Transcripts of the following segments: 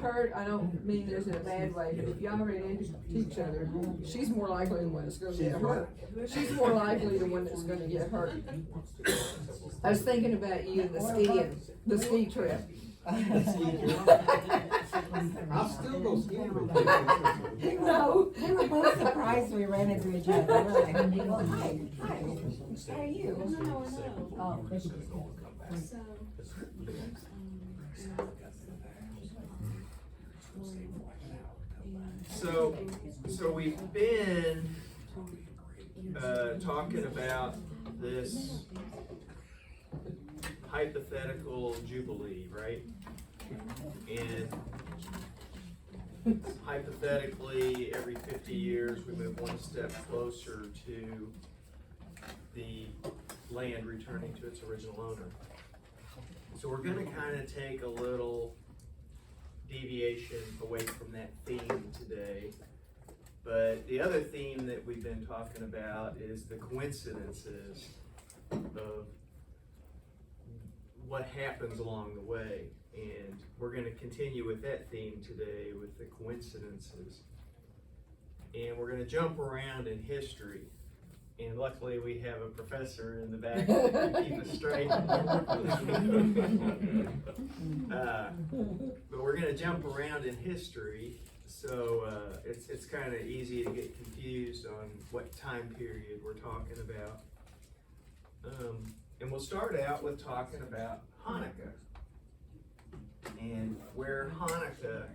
heard, I don't mean this in a bad way, but if y'all ran into each other, she's more likely the one that's gonna get hurt. She's more likely the one that's gonna get hurt. I was thinking about you and the ski trip. I'll still go skiing with you. No. We were both surprised we ran into each other. We're like, well, hi, how are you? Oh, So we've been talking about this hypothetical jubilee, right? And hypothetically, every 50 years, we move one step closer to the land returning to its original owner. So we're going to kind of take a little deviation away from that theme today. But the other theme that we've been talking about is the coincidences of what happens along the way. And we're going to continue with that theme today with the coincidences. And we're going to jump around in history. And luckily we have a professor in the back to keep us straight. But we're going to jump around in history. So it's kind of easy to get confused on what time period we're talking about. And we'll start out with talking about Hanukkah and where Hanukkah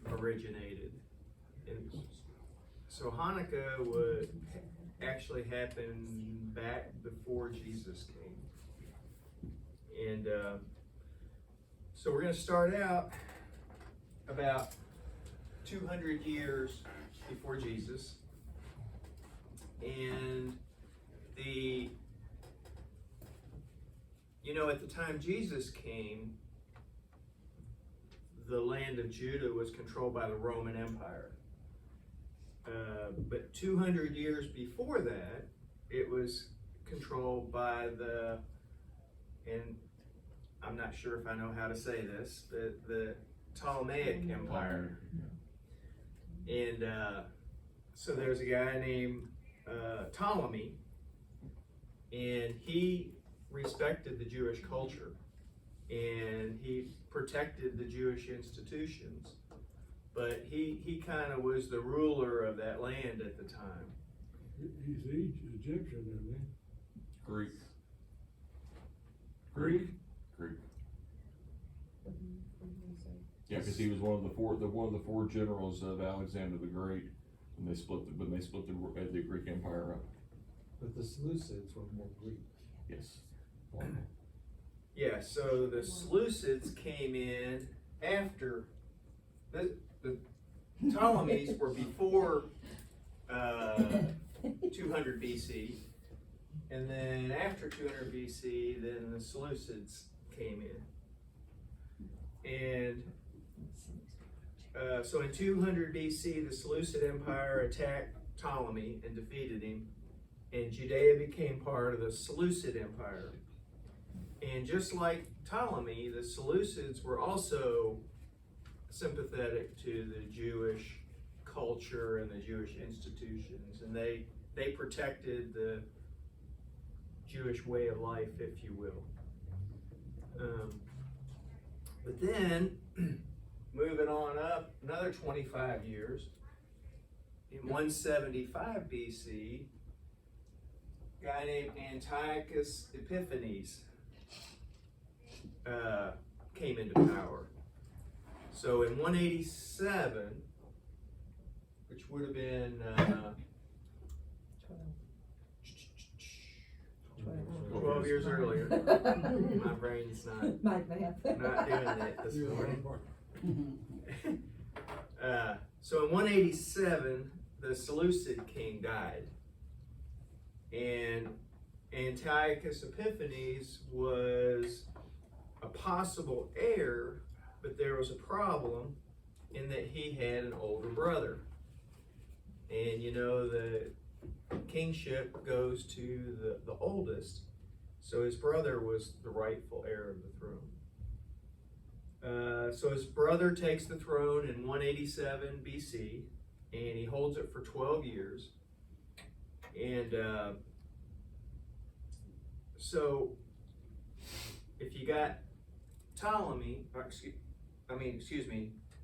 originated. And so Hanukkah would actually happen back before Jesus came. And so we're going to start out about 200 years before Jesus. And at the time Jesus came, the land of Judah was controlled by the Roman Empire. But 200 years before that, it was controlled by and I'm not sure if I know how to say this, but the Ptolemaic Empire. And so there's a guy named Ptolemy, and he respected the Jewish culture, and he protected the Jewish institutions. But he kind of was the ruler of that land at the time. He's Egyptian, isn't he? Greek. Yeah, because he was one of the four generals of Alexander the Great, and they split the Greek Empire up. But the Seleucids were more Greek. Yes. Yeah, so the Seleucids came in after the Ptolemies were before 200 BC, and then after 200 BC, then the Seleucids came in. And so in 200 BC, the Seleucid Empire attacked Ptolemy and defeated him, and Judea became part of the Seleucid Empire. And just like Ptolemy, the Seleucids were also sympathetic to the Jewish culture and the Jewish institutions, and they protected the Jewish way of life, if you will. But then, moving on up another 25 years, in 175 BC, a guy named Antiochus Epiphanes came into power. So in 187, which would have been 12 years earlier, my brain's not doing it this morning. So in 187, the Seleucid king died, and Antiochus Epiphanes was a possible heir, but there was a problem in that he had an older brother. And the kingship goes to the oldest, so his brother was the rightful heir of the throne. So his brother takes the throne in 187 BC, and he holds it for 12 years. And so if you got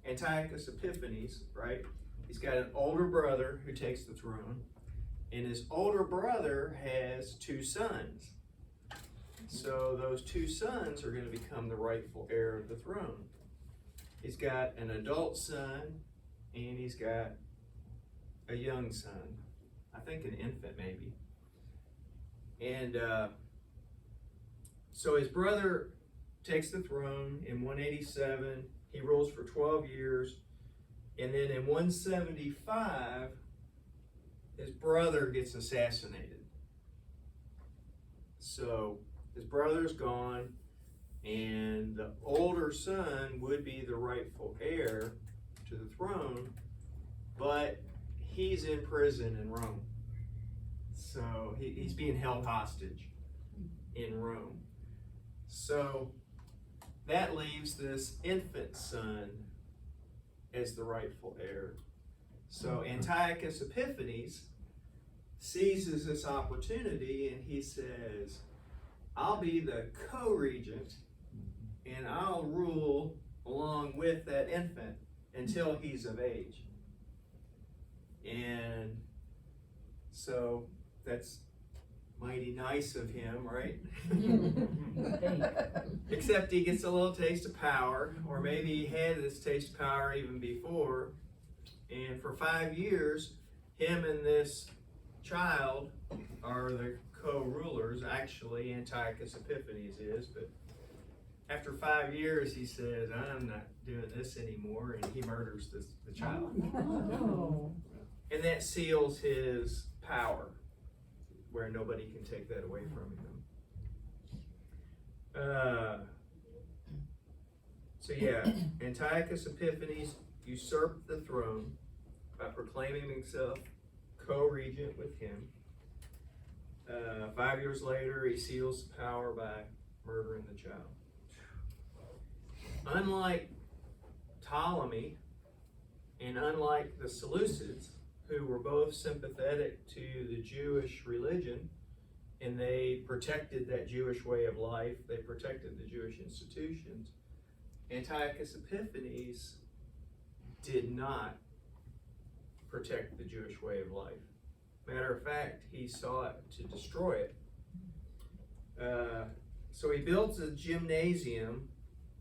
Antiochus Epiphanes, right? He's got an older brother who takes the throne, and his older brother has 2 sons. So those 2 sons are going to become the rightful heir of the throne. He's got an adult son, and he's got a young son. I think an infant maybe. And so his brother takes the throne in 187. He rules for 12 years. And then in 175, his brother gets assassinated. So his brother's gone, and the older son would be the rightful heir to the throne, but he's in prison in Rome. So he's being held hostage in Rome. So that leaves this infant son as the rightful heir. So Antiochus Epiphanes seizes this opportunity, and he says, I'll be the co-regent, and I'll rule along with that infant until he's of age. And so that's mighty nice of him, right? Except he gets a little taste of power, or maybe he had this taste of power even before. And for 5 years, him and this child are the co-rulers. Actually, Antiochus Epiphanes is, but after 5 years, he says, I'm not doing this anymore, and he murders the child. Oh. And that seals his power, where nobody can take that away from him. So yeah, Antiochus Epiphanes usurped the throne by proclaiming himself co-regent with him. 5 years later, he seals the power by murdering the child. Unlike Ptolemy, and unlike the Seleucids, who were both sympathetic to the Jewish religion, and they protected that Jewish way of life, they protected the Jewish institutions, Antiochus Epiphanes did not protect the Jewish way of life. Matter of fact, he sought to destroy it. So he builds a gymnasium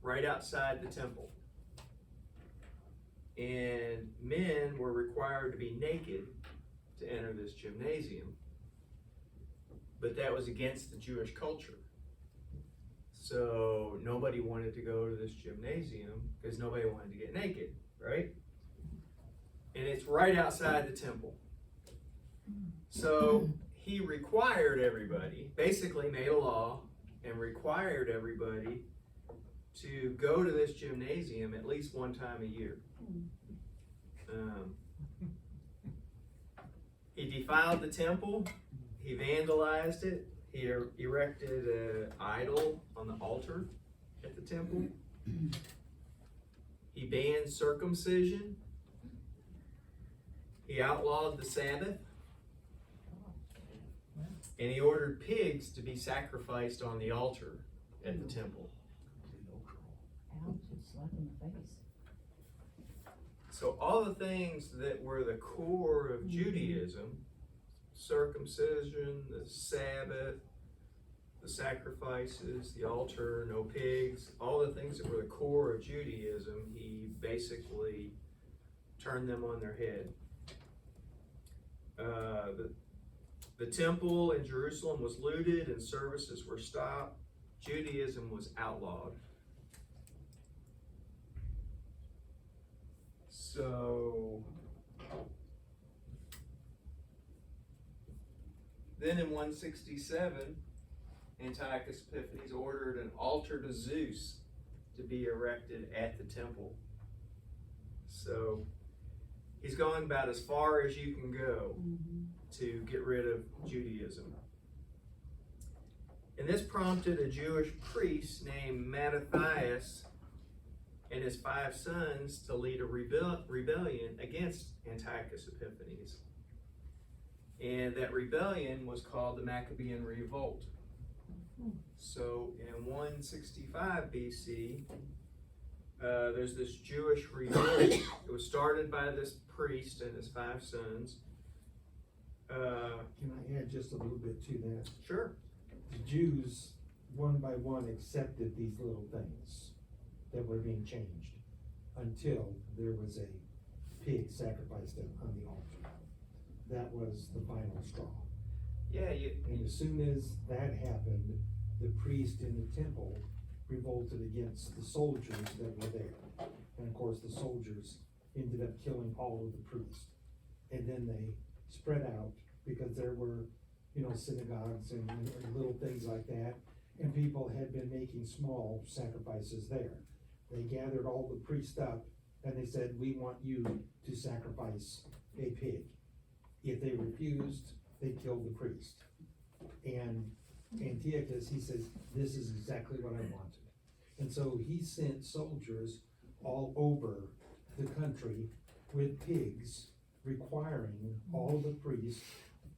right outside the temple. And men were required to be naked to enter this gymnasium. But that was against the Jewish culture. So nobody wanted to go to this gymnasium because nobody wanted to get naked, right? And it's right outside the temple. So he required everybody, basically made a law and required everybody to go to this gymnasium at least one time a year. He defiled the temple, he vandalized it, he erected an idol on the altar at the temple, he banned circumcision, he outlawed the Sabbath, and he ordered pigs to be sacrificed on the altar at the temple. Ouch, it's slap in the face. So all the things that were the core of Judaism, circumcision, the Sabbath, the sacrifices, the altar, no pigs, all the things that were the core of Judaism, he basically turned them on their head. The temple in Jerusalem was looted and services were stopped. Judaism was outlawed. So then in 167, Antiochus Epiphanes ordered an altar to Zeus to be erected at the temple. So he's going about as far as you can go to get rid of Judaism. And this prompted a Jewish priest named Mattathias and his 5 sons to lead a rebellion against Antiochus Epiphanes. And that rebellion was called the Maccabean Revolt. So in 165 BC, there's this Jewish revolt. It was started by this priest and his 5 sons. Can I add just a little bit to that? Sure. The Jews, one by one, accepted these little things that were being changed until there was a pig sacrificed on the altar. That was the final straw. Yeah, And as soon as that happened, the priest in the temple revolted against the soldiers that were there. And of course, the soldiers ended up killing all of the priests. And then they spread out because there were, synagogues and little things like that. And people had been making small sacrifices there. They gathered all the priests up and they said, we want you to sacrifice a pig. If they refused, they killed the priest. And Antiochus, he says, this is exactly what I wanted. And so he sent soldiers all over the country with pigs, requiring all the priests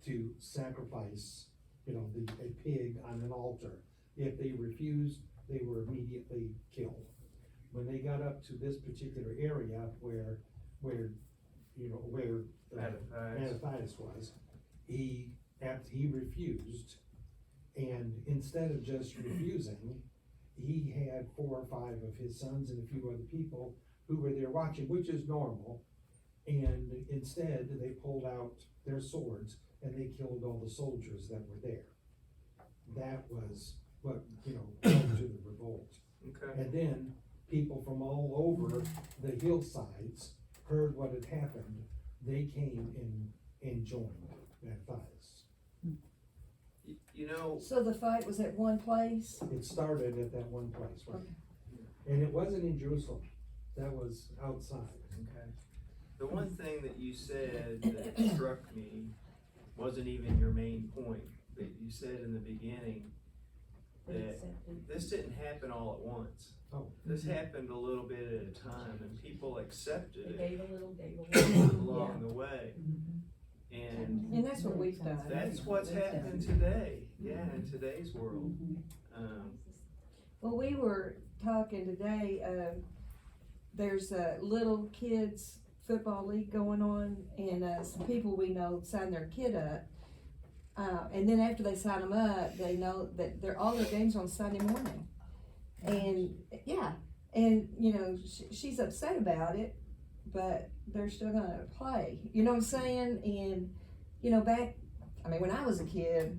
to sacrifice, a pig on an altar. If they refused, they were immediately killed. When they got up to this particular area where Mattathias was, he refused, and instead of just refusing, he had 4 or 5 of his sons and a few other people who were there watching, which is normal, and instead they pulled out their swords and they killed all the soldiers that were there. That was what, led to the revolt. okay. And then people from all over the hillsides heard what had happened. They came and joined Mattathias. So the fight was at one place? It started at that one place, right? And it wasn't in Jerusalem. That was outside. Okay. The one thing that you said that struck me wasn't even your main point, but you said in the beginning that this didn't happen all at once. Oh. This happened a little bit at a time, and people accepted They it gave a little. along the way. And And that's what we've done. that's what's happening today, in today's world. Well, we were talking today, there's a little kids football league going on, and some people we know sign their kid up. And then after they sign them up, they know that all their games are on Sunday morning. And she's upset about it, but they're still gonna play. You know what I'm saying? And when I was a kid,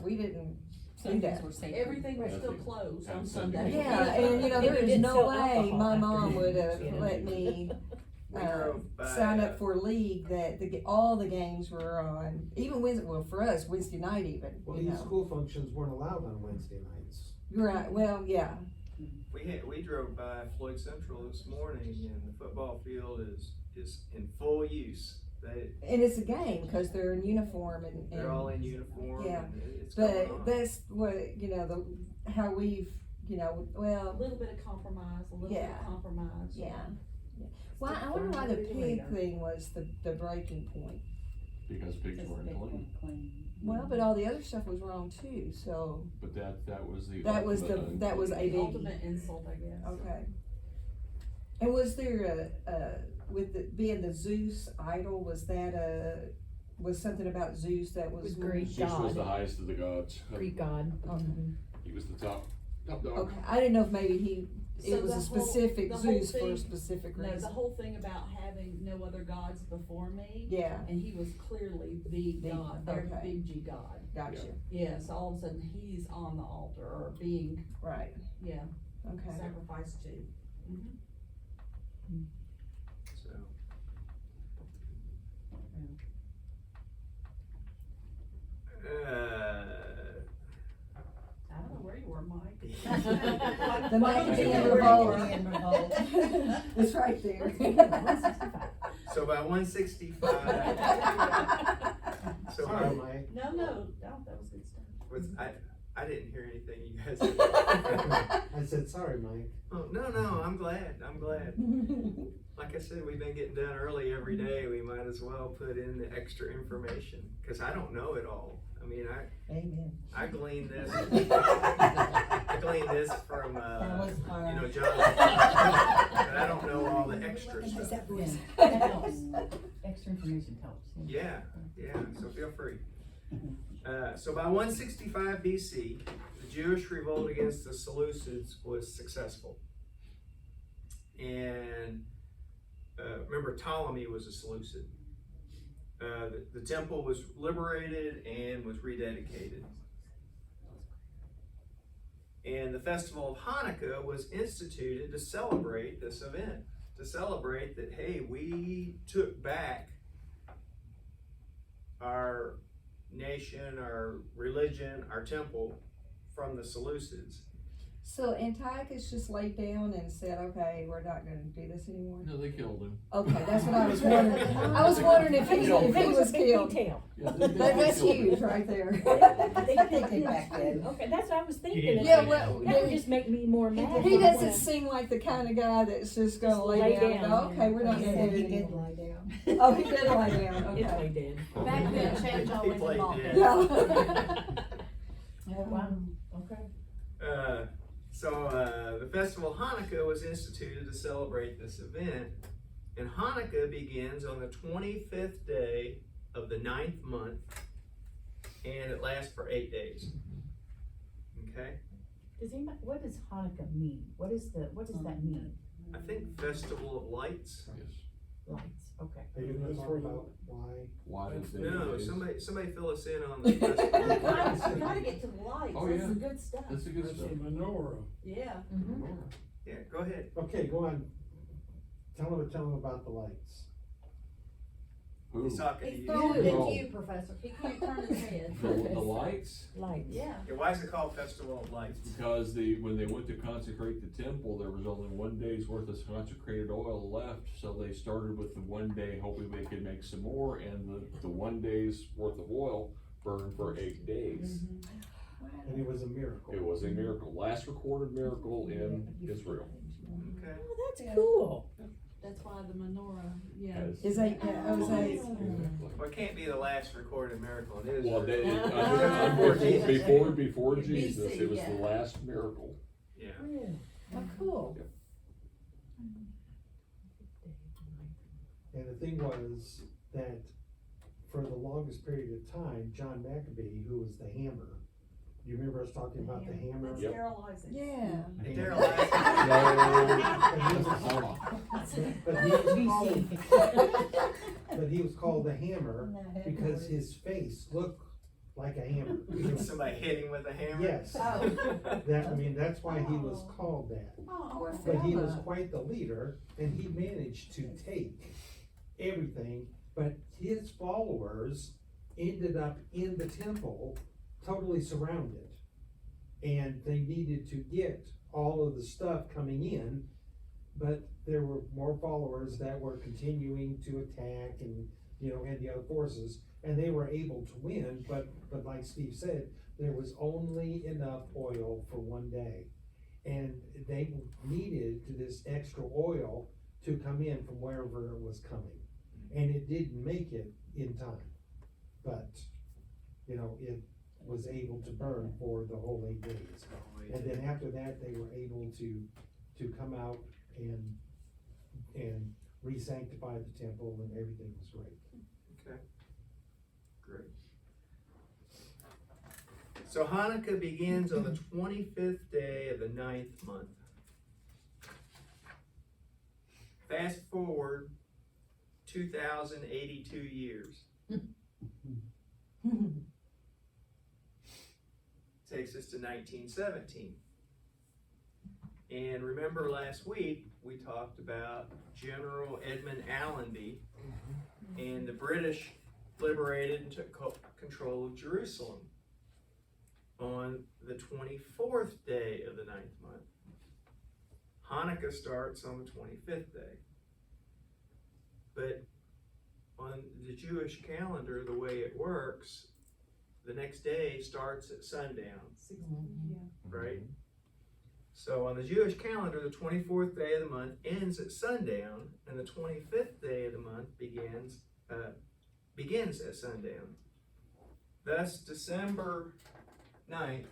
we didn't do that. Everything was still closed on Sunday. Yeah, and there was no way my mom would have let me We drove by, sign up for a league that all the games were on, even for us, Wednesday night even, Well, these school functions weren't allowed on Wednesday nights. Right, well, yeah. we drove by Floyd Central this morning, and the football field is in full use. And it's a game, cause they're in uniform and. They're all in uniform, Yeah. and it's going on. But that's what, how we've, well, A little bit of compromise, Yeah. compromise. yeah. Well, I wonder why the pig thing was the breaking point. Because pigs weren't clean. Well, but all the other stuff was wrong too, so, But that was the. that was ultimate that was a The big, ultimate insult, I guess. okay. And was there with being the Zeus idol, was something about Zeus that was? Was Greek. Zeus was God. the highest of the gods. Greek god. Okay. He was the top dog. Okay, I didn't know if maybe So it was the a whole- specific the whole Zeus for a thing- specific No, the reason. whole thing about having no other gods before me, Yeah, and he was clearly the The- god, their okay. big G god. gotcha, Yes, all of a sudden he's on the altar or being, right, yeah, okay. sacrificed to. So. I don't know where you were, Mike. The Maccabean Revolt. It's right there. So by 165, so Sorry, by, Mike. No, that was good stuff. I didn't hear anything you guys said. I said, sorry, Mike. Oh, no, I'm glad. Like I said, we've been getting done early every day. We might as well put in the extra information, cause I don't know it all. I mean, Amen. I gleaned this, I gleaned this from, That was you know, hard. John. But I don't know all the extra stuff. That helps. Extra information helps. Yeah, so feel free. So by 165 BC, the Jewish revolt against the Seleucids was successful. And remember, Ptolemy was a Seleucid. The temple was liberated and was rededicated. And the festival of Hanukkah was instituted to celebrate this event, to celebrate that, hey, we took back our nation, our religion, our temple from the Seleucids. So Antiochus just laid down and said, okay, we're not gonna do this anymore? No, they killed him. Okay, that's what I was wondering. I was wondering if he was killed. Detail. Yeah, they That's killed him. huge right there. They picked it back then. Okay, that's what I was thinking. Yeah, well, That would just make me more mad. he doesn't seem like the kind of guy that's just gonna Just lay lay down and go, down. okay, we're not He gonna said do he it did anymore. lie down. Oh, he did lie down, It's okay. they did. Back then, change He always played involved dead. that. Yeah. Wow, okay. So the festival of Hanukkah was instituted to celebrate this event, and Hanukkah begins on the 25th day of the 9th month, and it lasts for 8 days. Okay, Does anybody, what does Hanukkah mean? What does that mean? I think Festival of Lights. Yes. Lights, okay. Are you gonna talk about why? Why did they? No, do this? somebody fill us in on the You festival. gotta get to the lights, Oh, that's yeah. the good stuff. That's a good That's stuff. a menorah. Yeah. Yeah, go ahead. Okay, go on. Tell them about the lights. Who? He's talking to He's you. throwing it Oh. at you, Professor, he can't turn his head. The lights? Lights. Yeah. Yeah, why is it called Festival of Lights? Because when they went to consecrate the temple, there was only 1 day's worth of consecrated oil left, so they started with the 1 day, hoping they could make some more, and the 1 day's worth of oil burned for 8 days. And it was a miracle. It was a miracle, last recorded miracle in Israel. Okay. Oh, that's cool. That's why the menorah, yeah. As- Is eight, I was eight. Well, it can't be the last recorded miracle in Israel. Well, Before Jesus. before BC, Jesus, it was yeah. the last miracle. Yeah. Really? Oh, cool. And the thing was that for the longest period of time, John Maccabee, who was the hammer, you remember us talking about the hammer? That's Yep. sterilizing. Yeah. And And- Daryl But he was called the hammer because his face looked like a hammer. somebody hit him with a hammer. Yes. That's why he was called that. Oh, But he was quite the leader, and he managed to take everything, but his followers ended up in the temple, totally surrounded. And they needed to get all of the stuff coming in, but there were more followers that were continuing to attack and the other forces, and they were able to win, but like Steve said, there was only enough oil for 1 day. And they needed this extra oil to come in from wherever it was coming. And it didn't make it in time, but, it was able to burn for the whole 8 days. And then after that, they were able to come out and re-sanctify the temple, and everything was great. Okay. Great. So Hanukkah begins on the 25th day of the 9th month. Fast forward 2,082 years. Takes us to 1917. And remember last week, we talked about General Edmund Allenby, and the British liberated and took control of Jerusalem on the 24th day of the 9th month. Hanukkah starts on the 25th day. But on the Jewish calendar, the way it works, the next day starts at sundown, Yeah. right? So on the Jewish calendar, the 24th day of the month ends at sundown, and the 25th day of the month begins at sundown. Thus, December 9th,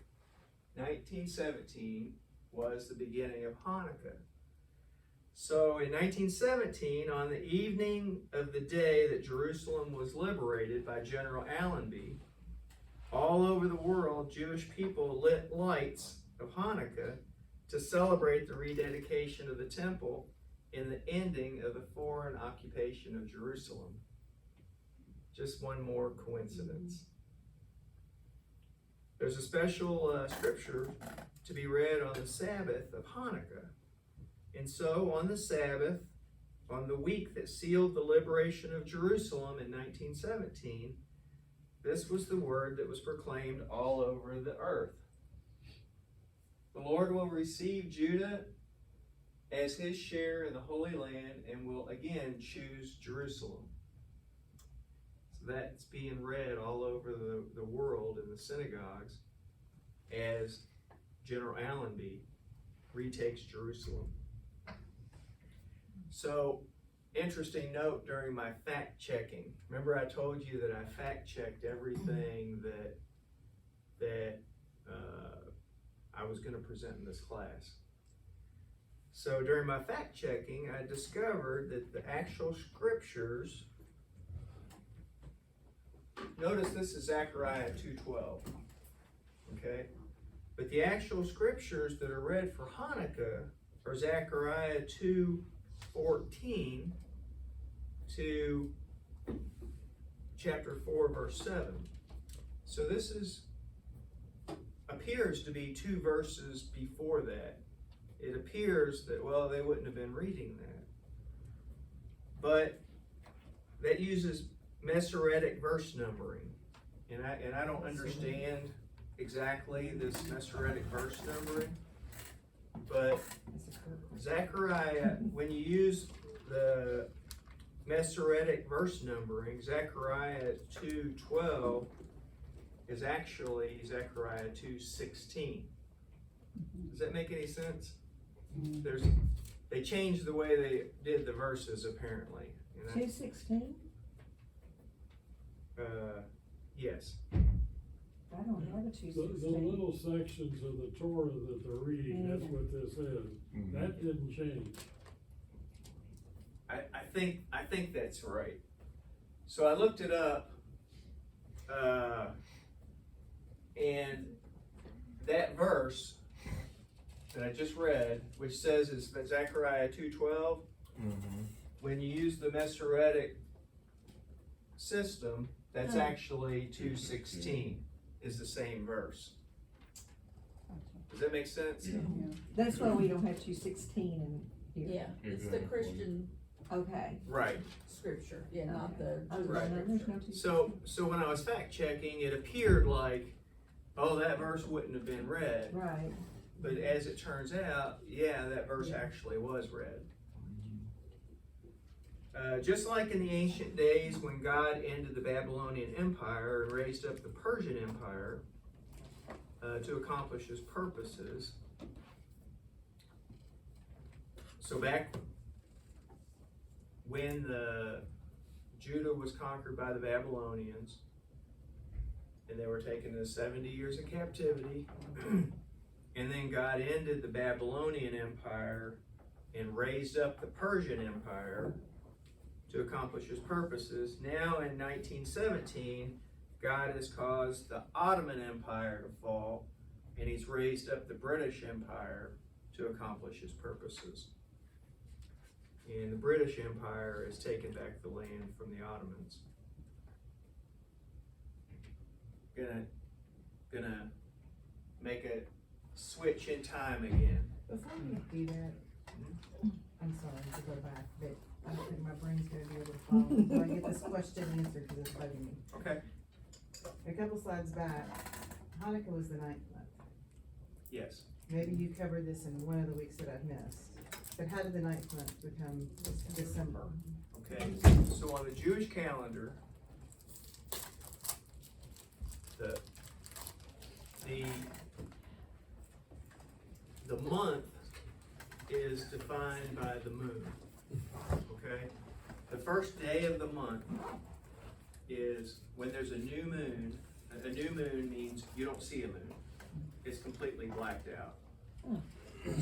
1917 was the beginning of Hanukkah. So in 1917, on the evening of the day that Jerusalem was liberated by General Allenby, all over the world, Jewish people lit lights of Hanukkah to celebrate the rededication of the temple and the ending of the foreign occupation of Jerusalem. Just one more coincidence. There's a special scripture to be read on the Sabbath of Hanukkah. And so on the Sabbath, on the week that sealed the liberation of Jerusalem in 1917, this was the word that was proclaimed all over the earth. The Lord will receive Judah as his share in the Holy Land and will again choose Jerusalem. So that's being read all over the world in the synagogues as General Allenby retakes Jerusalem. So, interesting note during my fact checking. Remember I told you that I fact checked everything that I was going to present in this class. So during my fact checking, I discovered that the actual scriptures, notice this is Zechariah 2:12, okay? But the actual scriptures that are read for Hanukkah are Zechariah 2:14 to chapter 4, verse 7. So this appears to be 2 verses before that. It appears that, well, they wouldn't have been reading that. But that uses Masoretic verse numbering. And I don't understand exactly this Masoretic verse numbering. But Zechariah, when you use the Masoretic verse numbering, Zechariah 2:12 is actually Zechariah 2:16. Does that make any sense? They changed the way they did the verses apparently. 2:16? Yes. I don't have a The 2:16. little sections of the Torah that they're reading, that's what this is. That didn't change. I think that's right. So I looked it up, and that verse that I just read, which says is Zechariah 2:12, when you use the Masoretic system, that's actually 2:16 is the same verse. Does that make sense? That's why we don't have 2:16 in here. Yeah, it's the Christian Okay. Right. scripture, yeah, not the Okay. Jewish Right. No, there's scripture. no 2:16. So when I was fact checking, it appeared like, oh, that verse wouldn't have been read. Right. But as it turns out, yeah, that verse actually was read. Just like in the ancient days when God ended the Babylonian Empire and raised up the Persian Empire to accomplish his purposes. So back when Judah was conquered by the Babylonians and they were taken to 70 years of captivity, and then God ended the Babylonian Empire and raised up the Persian Empire to accomplish his purposes. Now in 1917, God has caused the Ottoman Empire to fall, and he's raised up the British Empire to accomplish his purposes. And the British Empire has taken back the land from the Ottomans. Gonna make a switch in time again. Before we do that, I'm sorry to go back, but I don't think my brain's gonna be able to follow, so I get this question answered, cause it's bugging me. Okay. A couple slides back, Hanukkah was the 9th month. Yes. Maybe you covered this in one of the weeks that I've missed, but how did the 9th month become December? Okay. So on the Jewish calendar, the month is defined by the moon, okay? The first day of the month is when there's a new moon. A new moon means you don't see a moon. It's completely blacked out.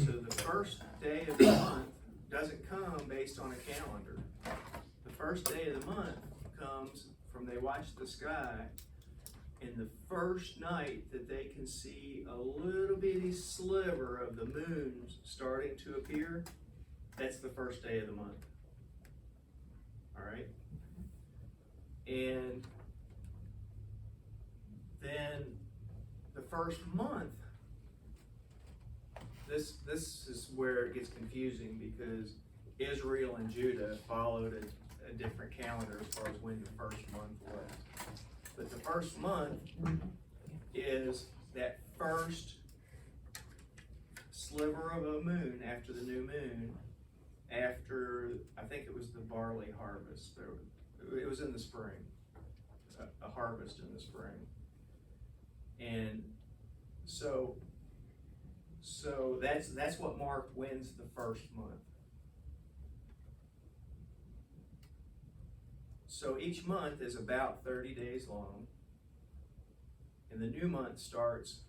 So the first day of the month doesn't come based on a calendar. The first day of the month comes from they watch the sky, and the first night that they can see a little bitty sliver of the moon starting to appear, that's the first day of the month. All right? And then the first month, this is where it gets confusing, because Israel and Judah followed a different calendar as far as when the first month was. But the first month is that first sliver of a moon after the new moon, after, I think it was the barley harvest. It was in the spring, a harvest in the spring. And so that's what marked when's the first month. So each month is about 30 days long, and the new month starts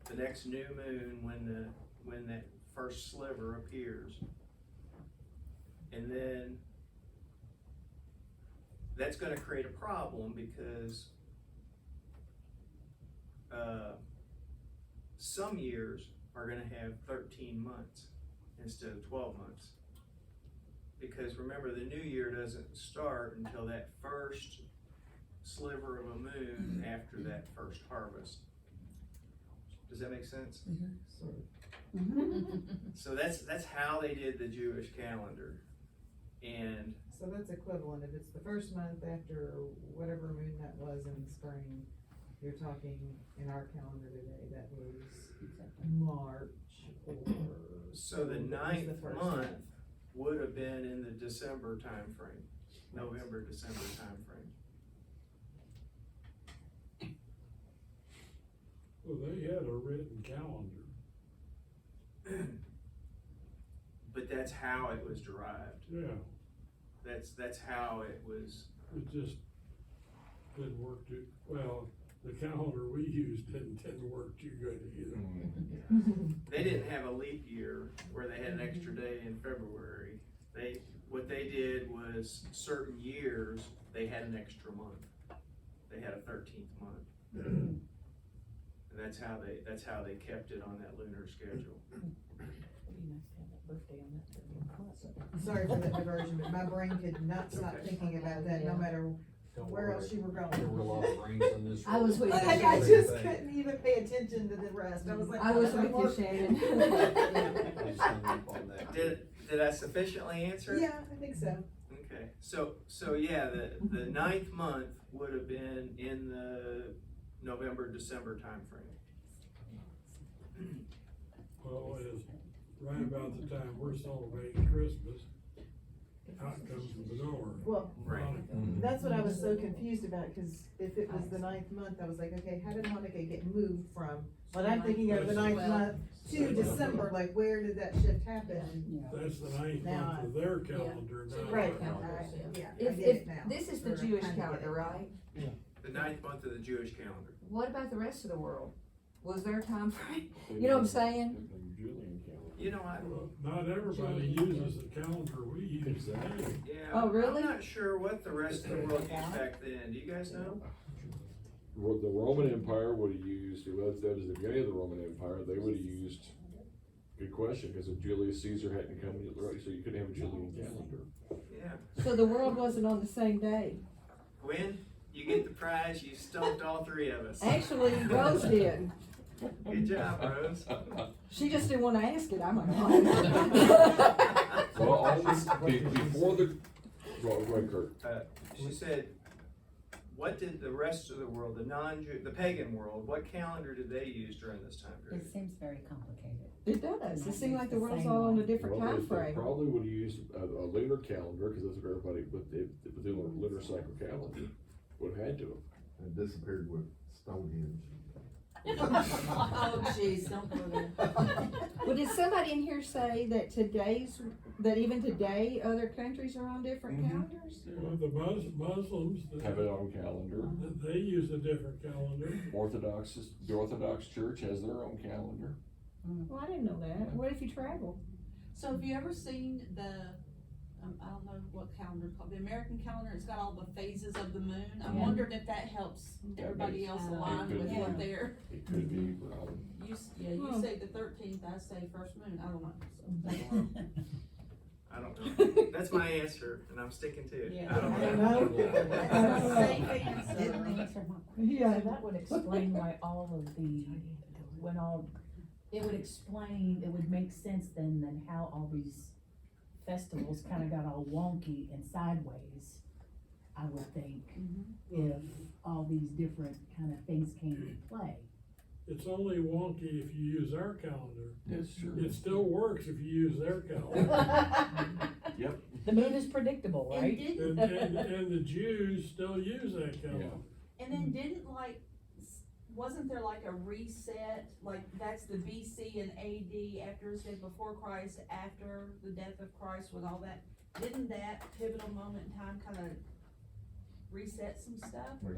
the next new moon when that first sliver appears. And then that's going to create a problem, because some years are going to have 13 months instead of 12 months. Because remember, the new year doesn't start until that first sliver of a moon after that first harvest. Does that make sense? So that's how they did the Jewish calendar. And So that's equivalent, if it's the first month after whatever moon that was in the spring, you're talking in our calendar today, that was March or. so the was ninth the first month would have been in the December timeframe, November, December timeframe. Well, they had a written calendar. But that's how it was derived. Yeah, That's how it was. it just didn't work too, well, the calendar we used didn't work too good either. They didn't have a leap year where they had an extra day in February. What they did was certain years, they had an extra month. They had a 13th month. And that's how they kept it on that lunar schedule. Sorry for the diversion, but my brain could not stop Okay. thinking about that, no matter where else you were going. There were a lot of brains on this. I was with you. Like, I just couldn't even pay attention to the rest, I was like. I was with you, Shannon. Did I sufficiently answer it? Yeah, I think so. Okay, so yeah, the ninth month would have been in the November, December timeframe. Well, it's right about the time we're celebrating Christmas, out comes the menorah. Well, Right. that's what I was so confused about, cause if it was the ninth month, I was like, okay, how did Hanukkah get moved from, when I'm thinking of the ninth month to December, like, where did that shift happen? That's the ninth Now month of their calendar, not Right, our calendar. yeah, I If, get it now. this is the Or Jewish kinda get calendar, it. right? The ninth month of the Jewish calendar. What about the rest of the world? Was there a time frame? You know what I'm saying? Julian calendar. You know, Well, not everybody uses the calendar we use today. yeah. Oh, really? I'm not sure what the rest of the world used back then. Do you guys know? The Roman Empire would have used, that was the beginning of the Roman Empire, they would have used, good question, because if Julius Caesar hadn't come, so you couldn't have a Julian calendar. Yeah. So the world wasn't on the same day. Gwen, you get the prize. You stumped all three of us. Actually, Rose did. Good job, Rose. She just didn't wanna ask it, I'm like. Well, all this, before the, well, go ahead, Kurt. She said, what did the rest of the world, the pagan world, what calendar did they use during this time period? It seems very complicated. It does, it seemed like the world's all on a different Well, time they frame. probably would have used a lunar calendar, because that's what everybody, but the lunar cycle calendar would have had to. and disappeared with Stonehenge. Oh, jeez, don't go there. Well, did somebody in here say that that even today, other countries are on different Mhm. calendars? Well, the Muslims, Have it on calendar. they use a different calendar. The Orthodox Church has their own calendar. Well, I didn't know that. What if you travel? So have you ever seen the, I don't know what calendar it's called, the American calendar, it's got all the phases of the moon? I'm Yeah. wondering if that helps everybody else align It with could what be. they're, It could be, you Hmm. say the 13th, I say first moon, I don't know. So, I don't know. That's my answer, and I'm sticking to it. Yeah. I don't I know. know. That's a safe answer. So that would explain why all of the, it would explain, it would make sense then how all these festivals kinda got all wonky and sideways, I would think, if all these different kind of things came into play. It's only wonky if you use our calendar. that's true. It still works if you use their calendar. Yep. The moon is predictable, And right? didn't, And the Jews still use that calendar. and then didn't like, wasn't there like a reset, like that's the BC and AD after it said before Christ, after the death of Christ with all that? Didn't that pivotal moment in time kinda reset some stuff? Or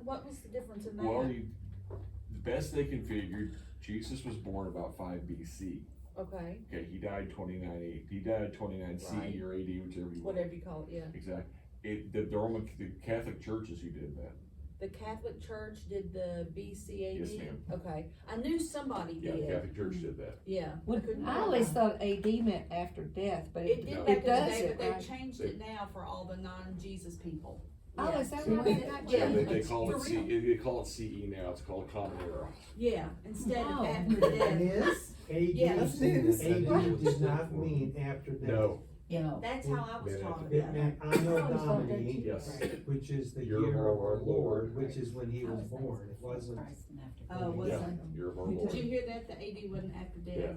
what was the difference in that? Well, the best they can figure, Jesus was born about 5 BC. Okay, Okay, he died 29 CE Right. or AD, whichever you want. whatever you call it, yeah. Exactly. The Catholic churches who did that. The Catholic Church did the BCAD? Yes, ma'am. Okay, I knew somebody Yeah, the did, Catholic Church did that. yeah. Well, couldn't I remember. always thought AD meant after death, but It did No. back in it the does day, it, but right? they've changed it now for all the non-Jesus people. Oh, Yeah. is that right? That got Yeah. They changed? call For it they call it CE now, it's called Common Era. Yeah, instead of Oh. after It death. is? AD, Yeah, that's news. AD did not mean after death. No, Yeah. That's how I was Yeah. taught It about it. meant Anno Domini, yes. which is the Year year of of our our Lord, which is when he was born. It wasn't. Oh, was Yeah, it? Year of our Did Lord. you hear that? The AD wasn't after death? Yeah.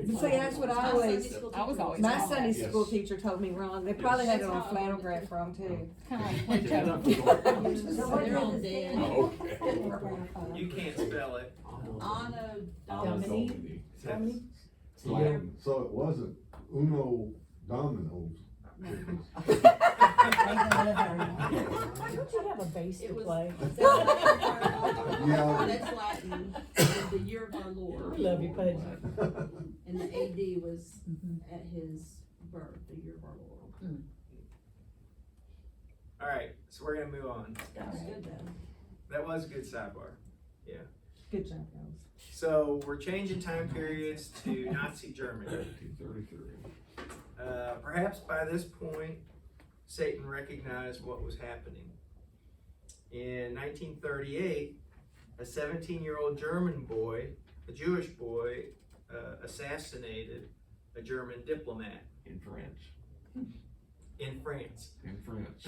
See, that's what I My always, Sunday school I was teacher always my taught Sunday Yes. school teacher told me wrong. They probably had it on That's how I flannel learned graph it. wrong too. Kinda like They're all dead. Oh, okay. You can't spell it. Anno Domini. Domini. Domini. So, Yeah. so it wasn't Uno Domino's. Why don't you have a bass It to was. play? Yeah. That's Latin, the year of our Lord. We love you, Pudge. And the AD was Mhm. at his birth, the year of our Lord. Alright, so we're gonna move on. That was good though. That was a good sidebar. Good job, guys. So we're changing time periods to Nazi Germany. 1933. Perhaps by this point, Satan recognized what was happening. In 1938, a 17-year-old German boy, a Jewish boy, assassinated a German diplomat In France. in France. In France.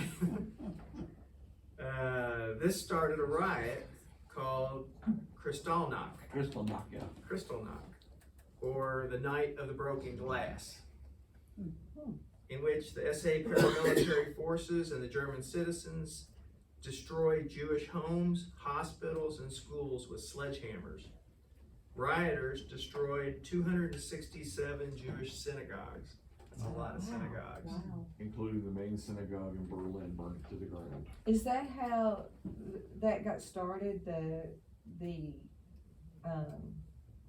This started a riot called Kristallnacht, Kristallnacht. or the Night of the Broken Glass, in which the SA paramilitary forces and the German citizens destroyed Jewish homes, hospitals, and schools with sledgehammers. Rioters destroyed 267 Jewish synagogues. That's a lot of synagogues. Including the main synagogue in Berlin, burned to the ground. Is that how that got started? The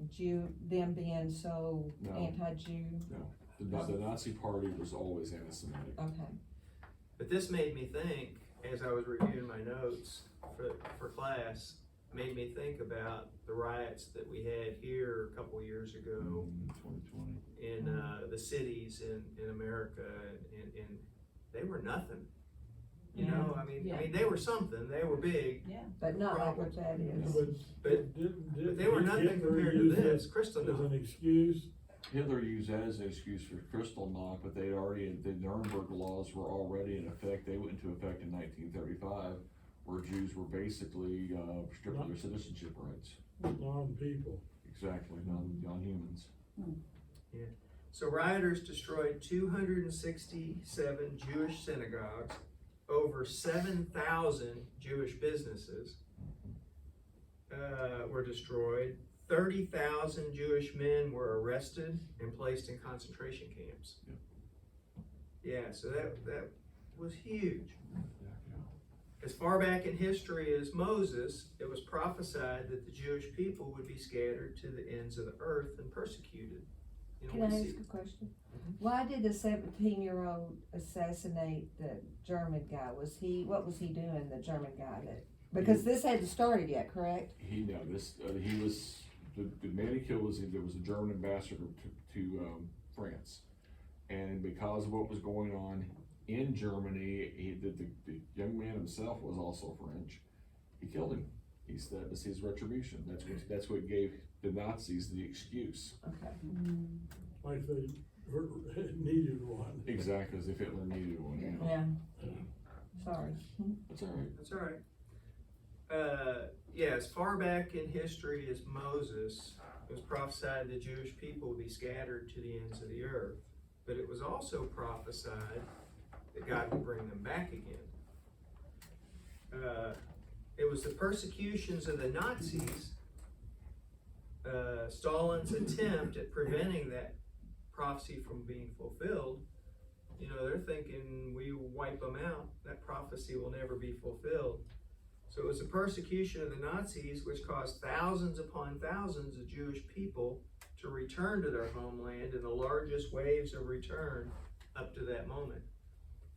Jew, them being so No. anti-Jew? The Nazi party was always anti-Semitic. Okay. But this made me think, as I was reviewing my notes for class, made me think about the riots that we had here a couple years ago 2020. in the cities in America, and they were nothing. You know, I mean, they were something. They were big, But not like what that is. but Did they were nothing Hitler compared to use this. that Kristallnacht. as an excuse? Hitler used that as an excuse for Kristallnacht, but the Nuremberg laws were already in effect. They went into effect in 1935, where Jews were basically stripped of their citizenship rights. Non-people. Exactly, non-humans. So rioters destroyed 267 Jewish synagogues, over 7,000 Jewish businesses were destroyed. 30,000 Jewish men were arrested and placed in concentration camps. Yeah, so that was huge. As far back in history as Moses, it was prophesied that the Jewish people would be scattered to the ends of the earth and persecuted. You know, Can I we ask see- a question? Why did the 17-year-old assassinate the German guy? What was he doing, the German guy because this hadn't started yet, correct? He was the man he killed was a German ambassador to France, and because of what was going on in Germany, the young man himself was also French. He killed him. That was his retribution. That's what gave the Nazis the excuse. Okay. Like they needed one. Exactly, as if Hitler needed one. Yeah. Sorry. That's all right. That's all right. Yeah, as far back in history as Moses, it was prophesied the Jewish people would be scattered to the ends of the earth. But it was also prophesied that God would bring them back again. It was the persecutions of the Nazis, Stalin's attempt at preventing that prophecy from being fulfilled. You know, they're thinking we wipe them out, that prophecy will never be fulfilled. So it was the persecution of the Nazis which caused thousands upon thousands of Jewish people to return to their homeland in the largest waves of return up to that moment.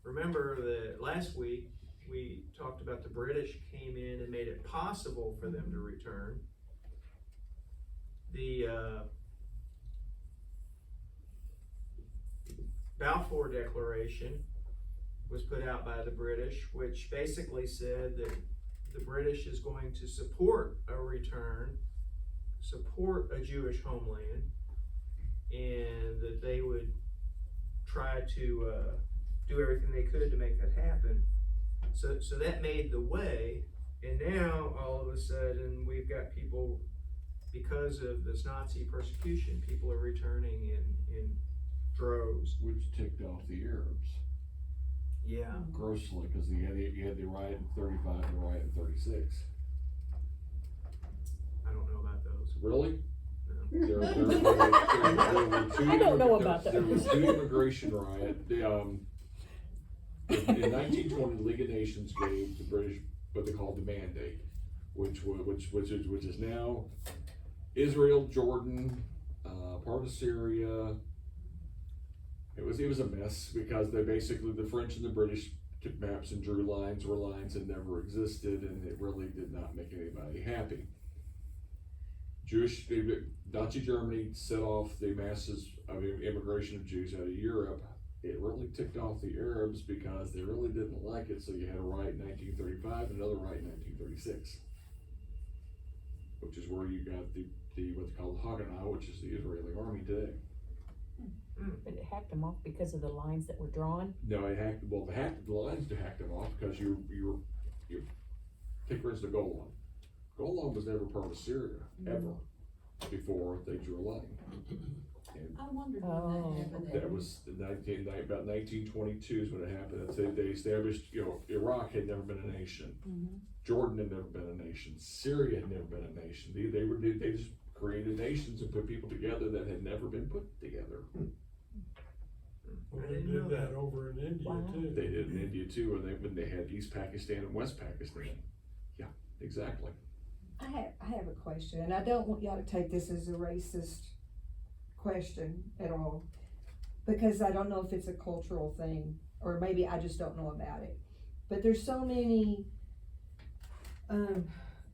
Remember that last week we talked about the British came in and made it possible for them to return. The Balfour Declaration was put out by the British, which basically said that the British is going to support a return, support a Jewish homeland, and that they would try to do everything they could to make that happen. So that made the way, and now all of a sudden we've got people, because of this Nazi persecution, people are returning in droves. Which ticked off the Arabs. Yeah. Grossly, because you had the riot in 35 and the riot in 36. I don't know about those. Really? No. There were two I don't know about There those. were two immigration riots. In 1920, the League of Nations gave the British what they called the Mandate, which is now Israel, Jordan, part of Syria. It was a mess because they basically, the French and the British took maps and drew lines where lines had never existed, and it really did not make anybody happy. Nazi Germany set off the masses of immigration of Jews out of Europe. It really ticked off the Arabs because they really didn't like it, so you had a riot in 1935 and another riot in 1936, which is where you got the what's called Haganah, which is the Israeli army today. But it hacked them off because of the lines that were drawn. No, the lines to hack them off because you take for instance the Golan. Golan was never part of Syria ever before they drew a line. And I wondered Oh. when that happened. that was about 1922 is when it happened. They established, Iraq had never been a nation. Jordan had never been a nation. Syria had never been a nation. They just created nations and put people together that had never been put together. Well, I they didn't know did that that. over in India Wow. too. They did in India too, when they had East Pakistan and West Pakistan. Yeah, exactly. I have a question, and I don't want y'all to take this as a racist question at all, because I don't know if it's a cultural thing, or maybe I just don't know about it. But there's so many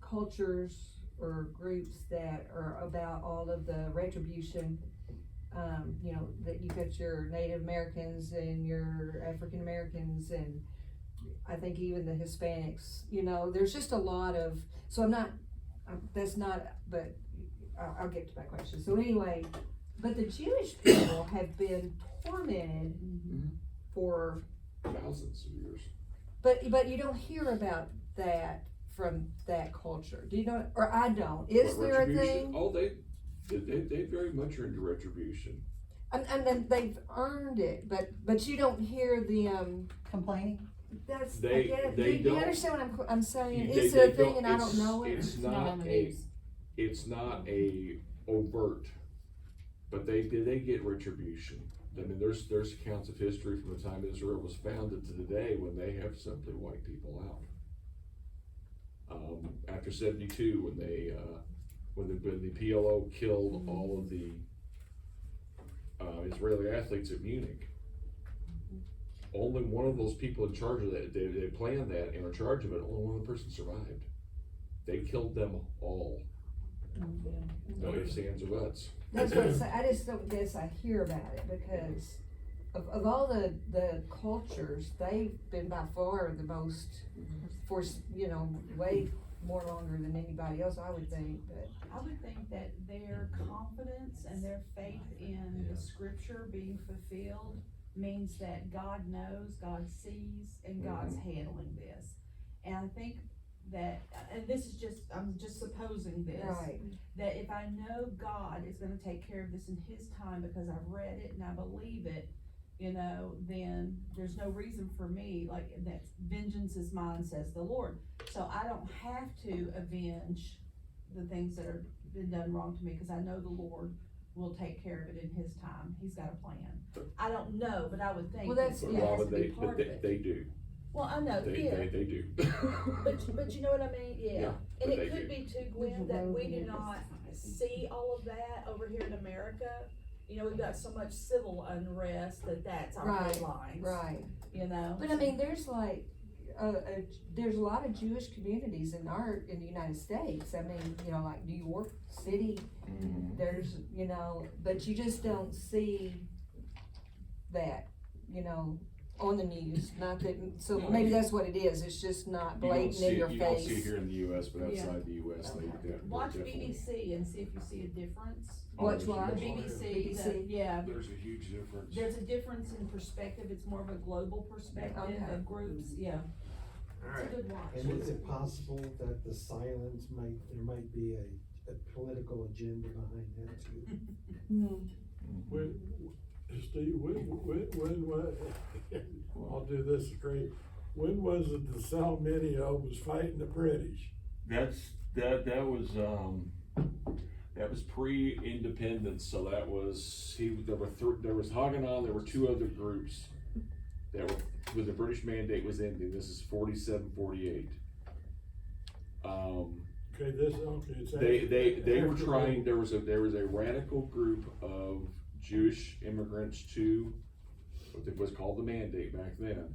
cultures or groups that are about all of the retribution. That you got your Native Americans and your African Americans, and I think even the Hispanics. There's just a lot of. So but I'll get to my question. So anyway, but the Jewish people have been tormented for Thousands of years. But you don't hear about that from that culture. Do you know? Or I don't. Is What, there a retribution? thing? Oh, they very much are into retribution. And then they've earned it, but you don't hear the Complaining? That's, I They- get it. they You don't- understand what I'm saying? They- It's they a thing don't- and I don't it's- know it. It's not not on the a, news. it's not a overt, but they get retribution. I mean, there's accounts of history from the time Israel was founded to today when they have simply wiped people out. After 72, when the PLO killed all of the Israeli athletes at Munich, only one of those people in charge of that, they planned that and in charge of it, only one person survived. They killed them all. No ifs, ands, or buts. That's what I'm saying. I just don't guess I hear about it because of all the cultures, they've been by far the most, for, you know, way more longer than anybody else, I would think, but. I would think that their confidence and their faith in the scripture being fulfilled means that God knows, God sees, and God's handling this. And I think that, and this is just, I'm just supposing this, Right. that if I know God is gonna take care of this in His time because I've read it and I believe it, you know, then there's no reason for me, like, that vengeance is mine, says the Lord. So I don't have to avenge the things that are been done wrong to me, cause I know the Lord will take care of it in His time. He's got a plan. I don't know, but I would think Well, that that's- it But has Robin, to be they, part of it. they do. Well, I know, yeah. They do. But you know what I mean? Yeah. Yeah, And but they it could do. be too, Gwen, that we do not see all of that over here in America. You know, we've got so much civil unrest that's our Right, headlines. Right. You know? But I mean, there's like, there's a lot of Jewish communities in the United States. I mean, you know, like New York City, there's, you know, but you just don't see that, you know, on the news. Not that, so No, maybe you- that's what it is. It's just not You don't blatant see in it, your you don't see it face. here in the US, but Yeah. outside the US, they Watch definitely. BBC and see if you see a difference. Watch there's what? The a- BBC, BBC. yeah. There's a huge difference. There's a difference in perspective. It's more of a global perspective Okay. of groups, yeah. It's Alright, a good watch. And is it possible that the silence there might be a political agenda behind that too? When, Steve, I'll do this straight. When was it the Salminio was fighting the British? That was pre-independence, so that was, there was Haganah, there were two other groups that were, when the British Mandate was ending, this is 47, 48. Okay, it's. They were after- trying, there was a radical group of Jewish immigrants to what was called the Mandate back then.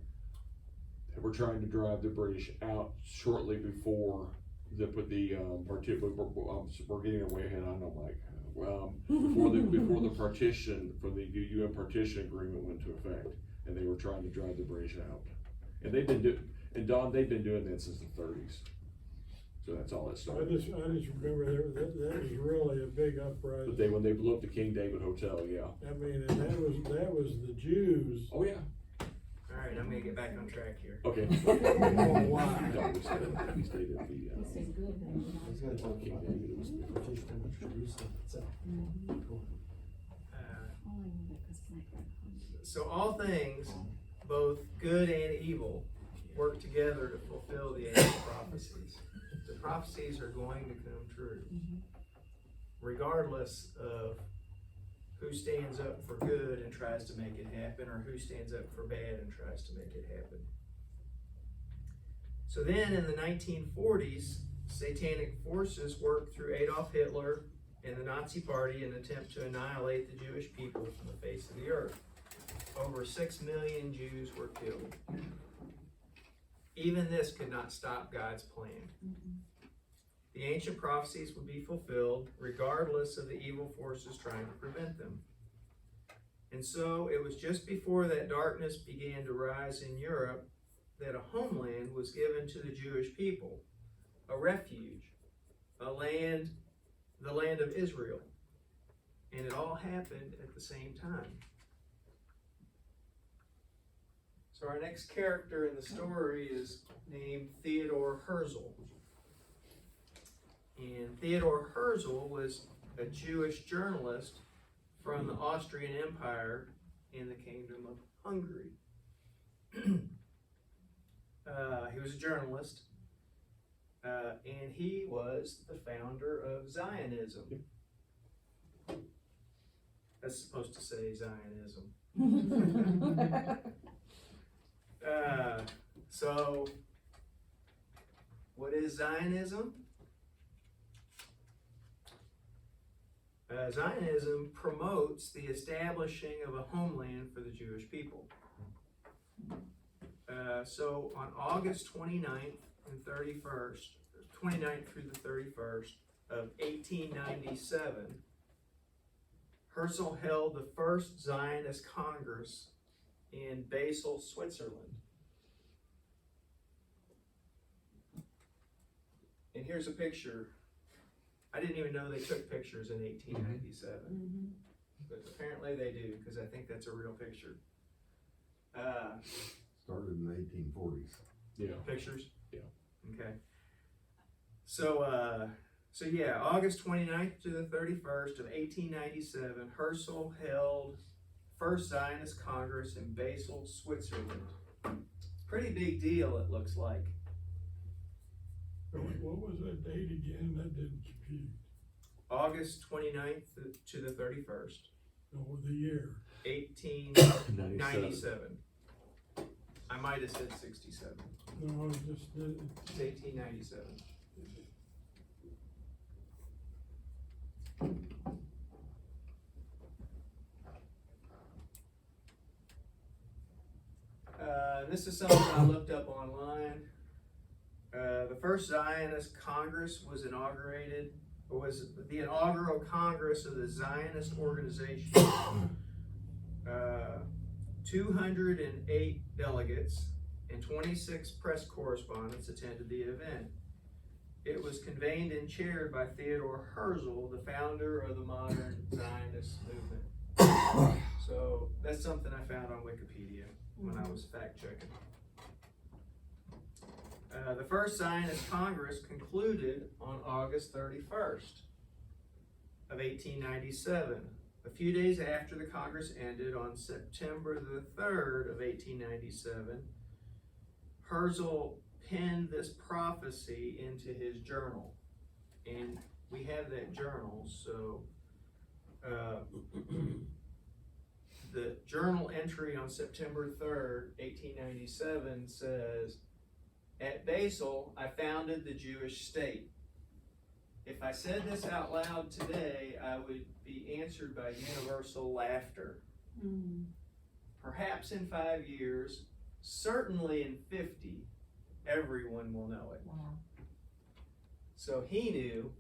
They were trying to drive the British out shortly before we're getting way ahead, I know, Mike. Before the partition, for the UN partition agreement went into effect, and they were trying to drive the British out. And they've been doing that since the 30s. So that's all it I started. just remember that was really a big uprising. But when they blew up the King David Hotel, yeah. I mean, and that was the Jews. Oh, yeah. alright, I'm gonna get back on track here. Okay. Why? No, we stayed at the, He said good things. I was gonna talk about the partition of Jerusalem itself. Cool. So all things, both good and evil, work together to fulfill the ancient prophecies. The prophecies are going to come true, regardless of who stands up for good and tries to make it happen, or who stands up for bad and tries to make it happen. So then in the 1940s, satanic forces worked through Adolf Hitler and the Nazi Party in an attempt to annihilate the Jewish people from the face of the earth. Over 6 million Jews were killed. Even this could not stop God's plan. The ancient prophecies would be fulfilled regardless of the evil forces trying to prevent them. And so it was just before that darkness began to rise in Europe that a homeland was given to the Jewish people, a refuge, the land of Israel. And it all happened at the same time. So our next character in the story is named Theodore Herzl. And Theodore Herzl was a Jewish journalist from the Austrian Empire in the Kingdom of Hungary. He was a journalist, and he was the founder of Zionism. That's supposed to say Zionism. So, what is Zionism? Zionism promotes the establishing of a homeland for the Jewish people. So on August 29th and 31st, 29th through the 31st of 1897, Herzl held the first Zionist Congress in Basel, Switzerland. And here's a picture. I didn't even know they took pictures in 1897. But apparently they do, because I think that's a real picture. Started in the 1840s. Yeah. Pictures? Yeah. Okay. So yeah, August 29th to the 31st of 1897, Herzl held First Zionist Congress in Basel, Switzerland. Pretty big deal, it looks like. What was that date again? That didn't compute. August 29th to the 31st, No, the year. 1897. I might have said 67. No, it just, It's 1897. This is something I looked up online. The first Zionist Congress was inaugurated, or was the inaugural Congress of the Zionist organization. 208 delegates and 26 press correspondents attended the event. It was convened and chaired by Theodor Herzl, the founder of the modern Zionist movement. So that's something I found on Wikipedia when I was fact checking. The first Zionist Congress concluded on August 31st of 1897. A few days after the Congress ended, on September the 3rd of 1897, Herzl penned this prophecy into his journal. And we have that journal, so the journal entry on September 3rd, 1897 says, "At Basel, I founded the Jewish state. If I said this out loud today, I would be answered by universal laughter. Perhaps in 5 years, certainly in 50, everyone will know it." Wow. So he knew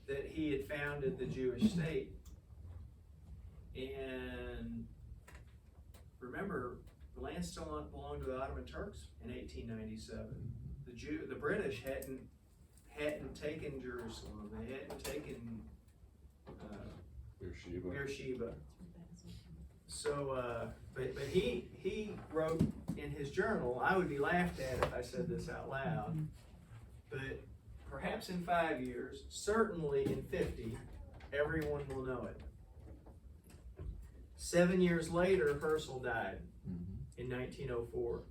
that he had founded the Jewish state. And remember, the land still belonged to the Ottoman Turks in 1897. The British hadn't taken Jerusalem. They hadn't taken Beersheba. So, but he wrote in his journal, "I would be laughed at if I said this out loud, but perhaps in 5 years, certainly in 50, everyone will know it." 7 years later, Herzl died in 1904,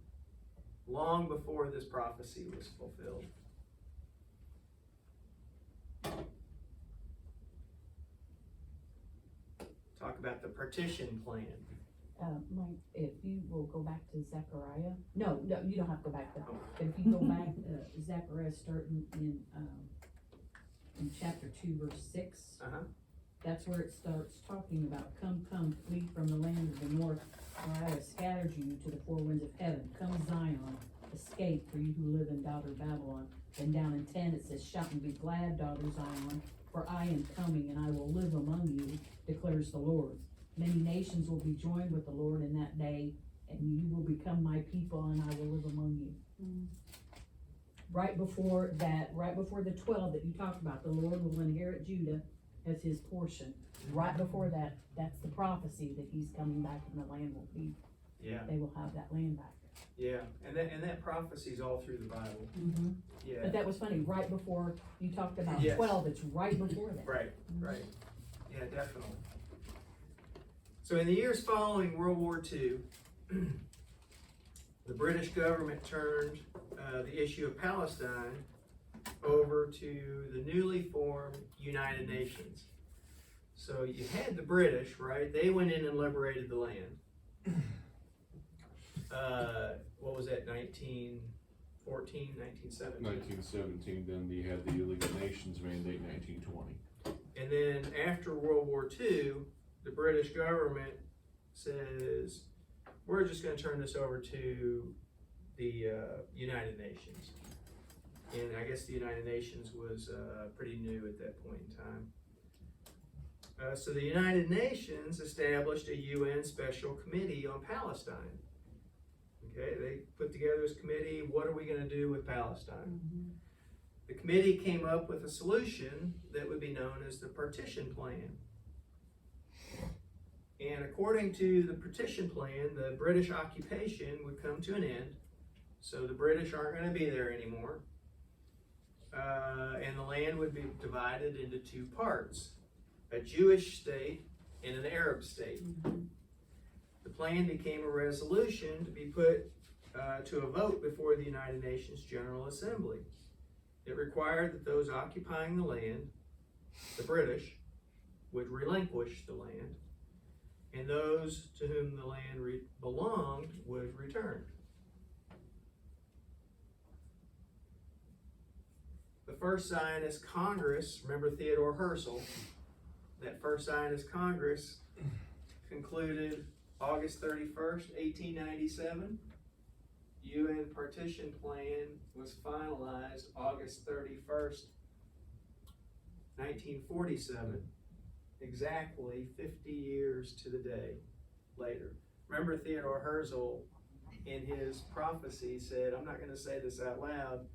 long before this prophecy was fulfilled. Talk about the partition plan. Mike, if you will go back to Zechariah, no, you don't have to go back there, but if you go back, Zechariah starting in chapter 2, verse 6. That's where it starts talking about, come, flee from the land of the north, for I have scattered you to the four winds of heaven. Come Zion, escape, for you who live in daughter Babylon. Then down in 10 it says, shout and be glad, daughter Zion, for I am coming and I will live among you, declares the Lord. Many nations will be joined with the Lord in that day, and you will become my people and I will live among you. Right before the 12 that you talked about, the Lord will inherit Judah as his portion. Right before that, that's the prophecy that he's coming back and the land will be, they will have that land back. Yeah, and that prophecy is all through the Bible. Yeah. But that was funny, right before you talked about Yes. 12, it's right before that. Right. Yeah, definitely. So in the years following World War II, the British government turned the issue of Palestine over to the newly formed United Nations. So you had the British, right? They went in and liberated the land. What was that, 1914, 1917? 1917, then you had the League of Nations mandate in 1920. And then after World War II, the British government says, we're just gonna turn this over to the United Nations. And I guess the United Nations was pretty new at that point in time. So the United Nations established a UN Special Committee on Palestine. Okay, they put together this committee, what are we gonna do with Palestine? The committee came up with a solution that would be known as the Partition Plan. And according to the Partition Plan, the British occupation would come to an end. So the British aren't gonna be there anymore. And the land would be divided into two parts, a Jewish state and an Arab state. The plan became a resolution to be put to a vote before the United Nations General Assembly. It required that those occupying the land, the British, would relinquish the land, and those to whom the land belonged would return. The first Zionist Congress, remember Theodore Herzl, that first Zionist Congress concluded August 31st, 1897. UN Partition Plan was finalized August 31st, 1947, exactly 50 years to the day later. Remember Theodore Herzl in his prophecy said, I'm not gonna say this out loud,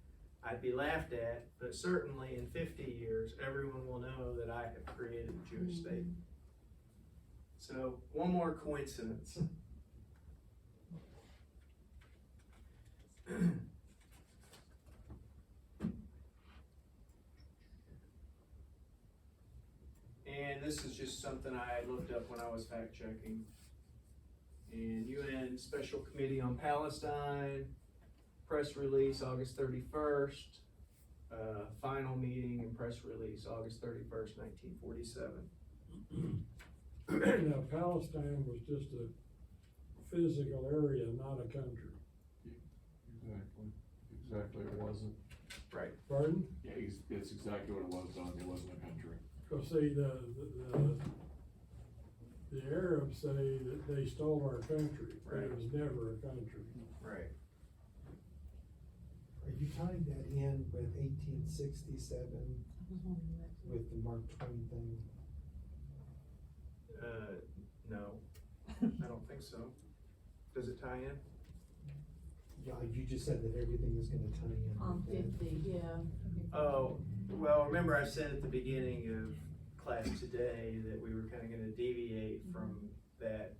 I'd be laughed at, but certainly in 50 years, everyone will know that I have created a Jewish state. So, one more coincidence. And this is just something I looked up when I was fact checking. And UN Special Committee on Palestine, press release August 31st, final meeting and press release August 31st, 1947. Now, Palestine was just a physical area, not a country. Exactly, it wasn't. Right. Pardon? Yeah, it's exactly what it was, Don, it wasn't a country. Cause see, the Arabs say that they stole our country, but Right. it was never a country. Right. Are you tying that in with 1867 with the Mark Twain thing? No, I don't think so. Does it tie in? Yeah, you just said that everything is gonna tie in. On with that. 50, yeah. Oh, well, remember I said at the beginning of class today that we were kind of gonna deviate from that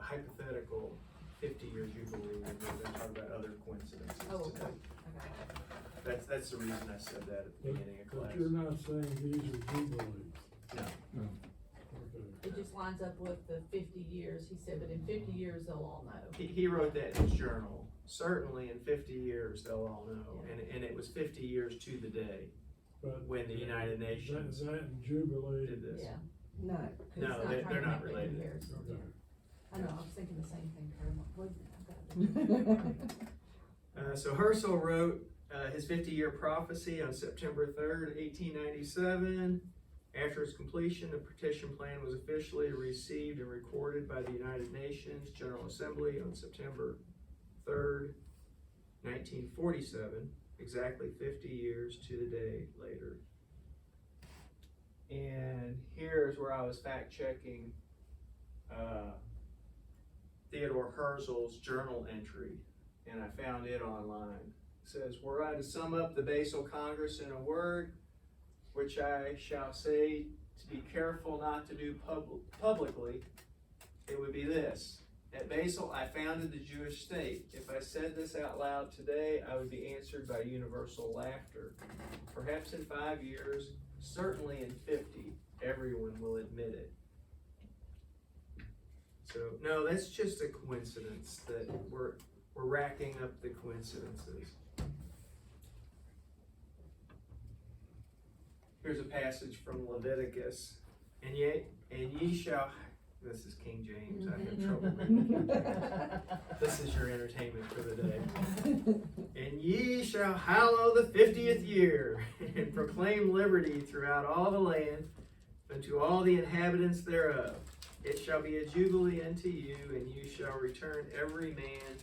hypothetical 50-year jubilee, and we're gonna talk about other coincidences today. That's the reason I said that at the beginning of class. But you're not saying these are jubilees? No. Okay. It just lines up with the 50 years, he said, but in 50 years, they'll all know. He wrote that in his journal. Certainly in 50 years, they'll all know, and it was 50 years to the day But when the United Nations that and Jubilee. did this. Yeah, no. 'cause No, it's they're trying to not make the related. comparison, Okay. yeah. I know, I was thinking the same thing, Kurt, I'm like, wait a minute, I've got So Herzl wrote his 50-year prophecy on September 3rd, 1897. After its completion, the Partition Plan was officially received and recorded by the United Nations General Assembly on September 3rd, 1947, exactly 50 years to the day later. And here's where I was fact checking Theodore Herzl's journal entry, and I found it online. It says, were I to sum up the Basel Congress in a word, which I shall say to be careful not to do publicly, it would be this. At Basel, I founded the Jewish state. If I said this out loud today, I would be answered by universal laughter. Perhaps in 5 years, certainly in 50, everyone will admit it. So, no, that's just a coincidence that we're racking up the coincidences. Here's a passage from Leviticus. And ye shall, this is King James, I have trouble reading. This is your entertainment for the day. And ye shall hallow the 50th year, and proclaim liberty throughout all the land, unto all the inhabitants thereof. It shall be a jubilee unto you, and you shall return every man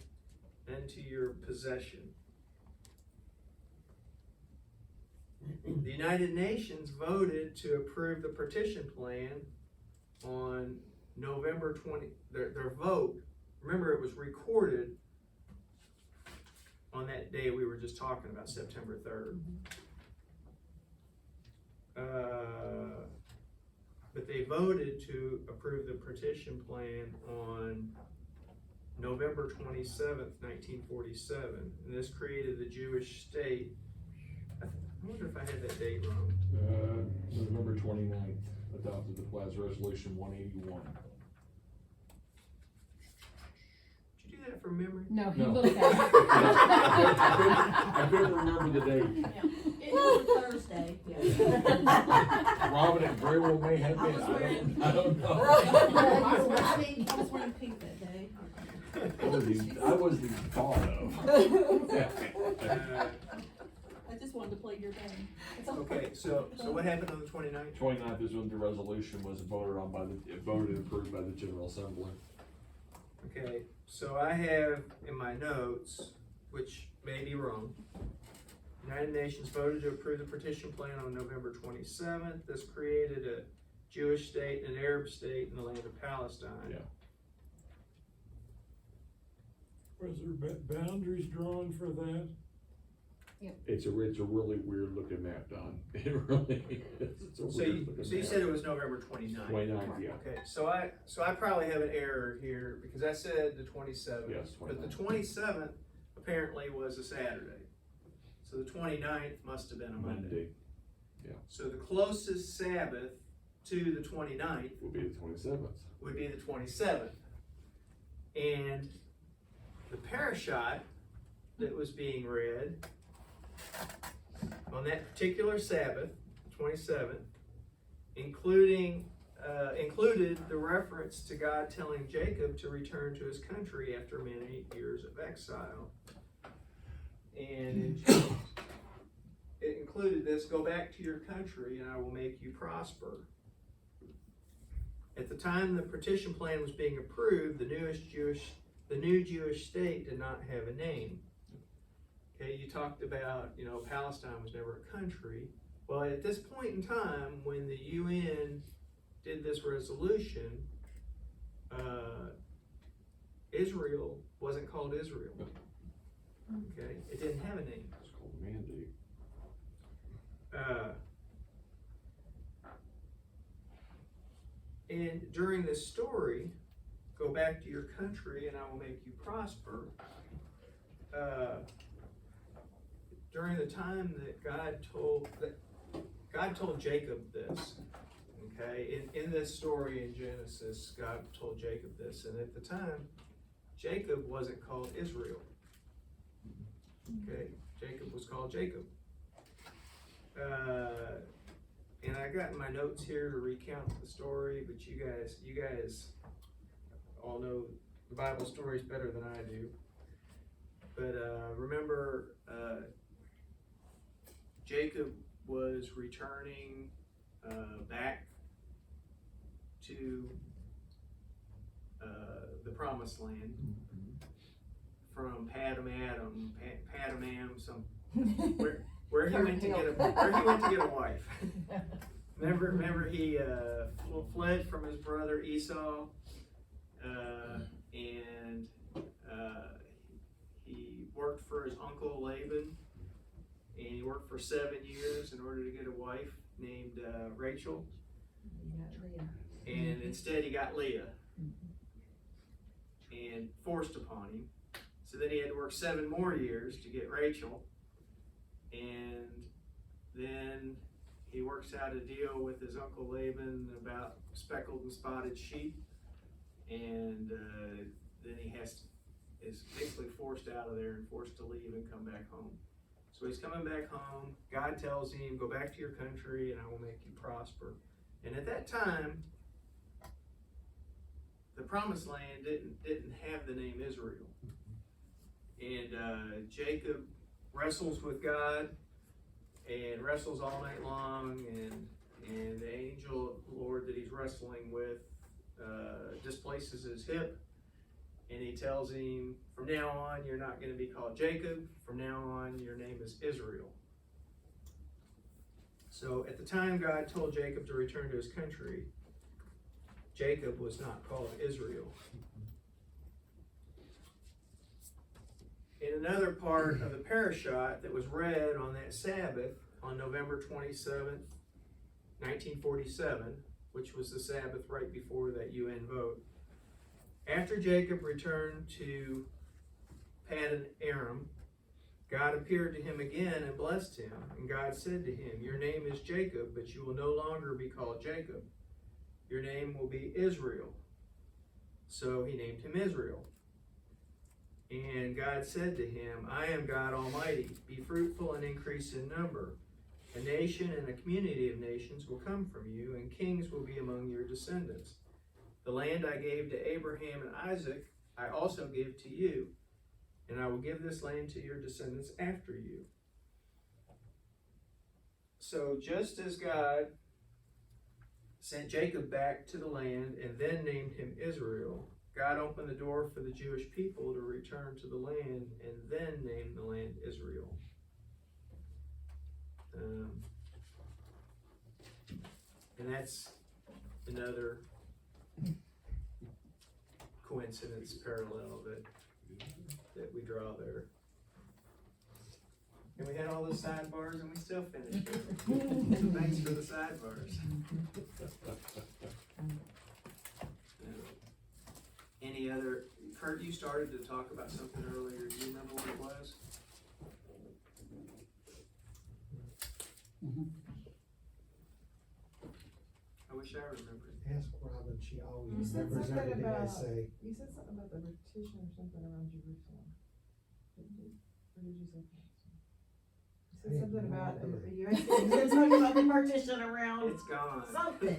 unto your possession. The United Nations voted to approve the partition plan on November 20, their vote, remember it was recorded on that day we were just talking about, September 3rd. But they voted to approve the partition plan on November 27th, 1947, and this created the Jewish state. I wonder if I had that date wrong. November 29th, adopted the Plaza Resolution 181. Did you do that from memory? No, he No. looked at I couldn't remember the date. It was a Thursday. Robin, it very well may have been, I don't know. I was wearing pink that day. I wasn't even thought of. I just wanted to play your game. Okay, so what happened on the 29th? 29th is when the resolution was voted on voted and approved by the General Assembly. Okay, so I have in my notes, which may be wrong, United Nations voted to approve the partition plan on November 27th. This created a Jewish state and an Arab state in the land of Palestine. Yeah. Was there boundaries drawn for that? It's a really weird looking map, Don. It really is. It's a So weird you, looking so you map. said it was November 29th. 29th, yeah. Okay, so I probably have an error here because I said the 27th. Yes, But the 27th apparently was a Saturday. So the 29th must have been a Monday. So the closest Sabbath to the 29th Will be the 27th. would be the 27th. And the parashat that was being read on that particular Sabbath, 27th, included the reference to God telling Jacob to return to his country after many years of exile. And it included this: go back to your country and I will make you prosper. At the time the partition plan was being approved, the new Jewish state did not have a name. Okay, you talked about, Palestine was never a country. Well, at this point in time, when the UN did this resolution, Israel wasn't called Israel. Okay, it didn't have a name. It's called a mandate. And during this story, go back to your country and I will make you prosper. During the time that God told Jacob this, okay, in this story in Genesis, God told Jacob this, and at the time, Jacob wasn't called Israel. Okay, Jacob was called Jacob. And I got in my notes here to recount the story, but you guys all know the Bible stories better than I do. But remember, Jacob was returning back to the Promised Land from Padam, where he went to get a wife. Remember he fled from his brother Esau, and he worked for his uncle Laban, and he worked for 7 years in order to get a wife named Rachel. And instead he got Leah, and forced upon him. So then he had to work 7 more years to get Rachel, and then he works out a deal with his uncle Laban about speckled and spotted sheep, and, then he is basically forced out of there and forced to leave and come back home. So he's coming back home, God tells him, go back to your country and I will make you prosper. And at that time, the promised land didn't have the name Israel. And Jacob wrestles with God and wrestles all night long, and the angel of the Lord that he's wrestling with displaces his hip, and he tells him, from now on you're not going to be called Jacob, from now on your name is Israel. So at the time God told Jacob to return to his country, Jacob was not called Israel. In another part of the parashat that was read on that Sabbath, on November 27th, 1947, which was the Sabbath right before that UN vote, after Jacob returned to Paddan Aram, God appeared to him again and blessed him. And God said to him, your name is Jacob, but you will no longer be called Jacob. Your name will be Israel. So he named him Israel. And God said to him, I am God Almighty. Be fruitful and increase in number. A nation and a community of nations will come from you, and kings will be among your descendants. The land I gave to Abraham and Isaac, I also give to you, and I will give this land to your descendants after you. So just as God sent Jacob back to the land and then named him Israel, God opened the door for the Jewish people to return to the land and then name the land Israel. And that's another coincidence parallel that we draw there. And we had all those sidebars and we still finished it. Thanks for the sidebars. Any other, Kurt, you started to talk about something earlier. Do you remember what it was? I wish I remembered. Ask Robin, she always You said remembers something everything I about- say. You said something about the partition or something around Jerusalem. Didn't you? Or did you say Palestine? You I said have something no about, idea. you said something about the partition around It's gone. something.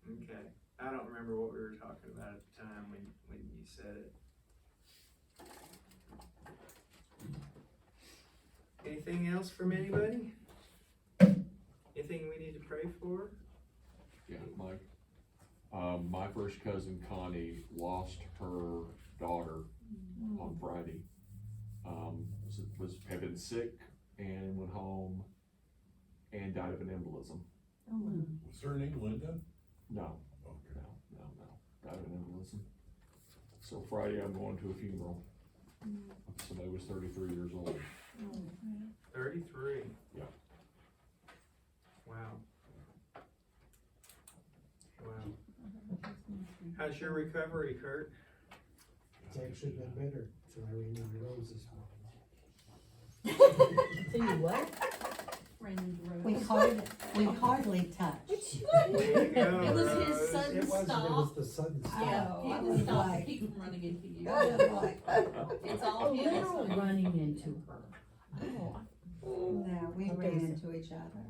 Okay. I don't remember what we were talking about at the time when you said it. Anything else from anybody? Anything we need to pray for? Yeah, Mike. My first cousin Connie lost her daughter on Friday. Had been sick and went home and died of an embolism. Was her name Linda? No, Okay. no. Died of an embolism. So Friday I'm going to a funeral. Somebody was 33 years old. 33. Yeah. Wow. Wow. How's your recovery, Kurt? It's actually been better till I renewed your rose this morning. So you what? We hardly touched. Way to go, It was his Rose. sudden It wasn't, it was stop. the sudden stop. Yeah, Oh, he I was was stopped like- people from running into you. I was like, It's Oh, all his. literal running into her. Oh, no, we ran into each other.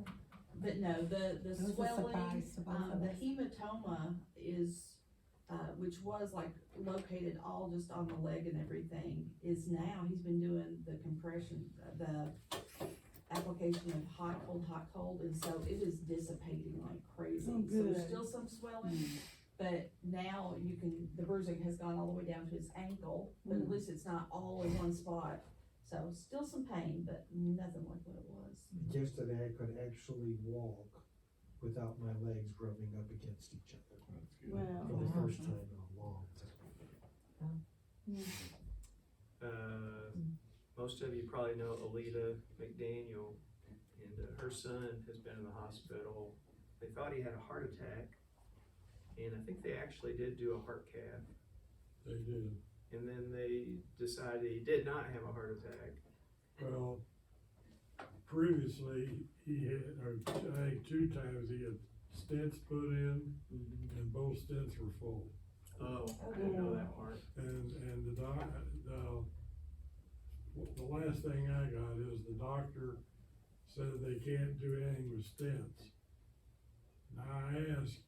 But no, the was a swelling, surprise to both of the us. hematoma is, which was like located all just on the leg and everything, is now, he's been doing the compression, the application of hot, cold, and so it is dissipating like crazy. Oh, So there's good. still some swelling, but now you can, the bruising has gone all the way down to his ankle, but at least it's not all in one spot. So still some pain, but nothing like what it was. Yesterday I could actually walk without my legs rubbing up against each other That's good. for the first time in a long time. Most of you probably know Alita McDaniel, and her son has been in the hospital. They thought he had a heart attack, and I think they actually did do a heart cath. They did. And then they decided he did not have a heart attack. Well, previously, he had, or I think 2 times he had stents put in, and both stents were full. Oh, I didn't know that part. And the last thing I got is the doctor said they can't do anything with stents. Now I asked,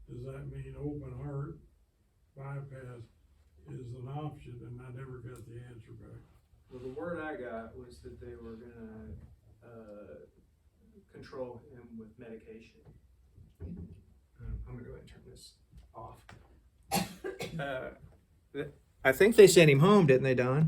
does that mean open heart bypass is an option, and I never got the answer back. Well, the word I got was that they were gonna, control him with medication. I'm gonna go ahead and turn this off. I think they sent him home, didn't they, Don?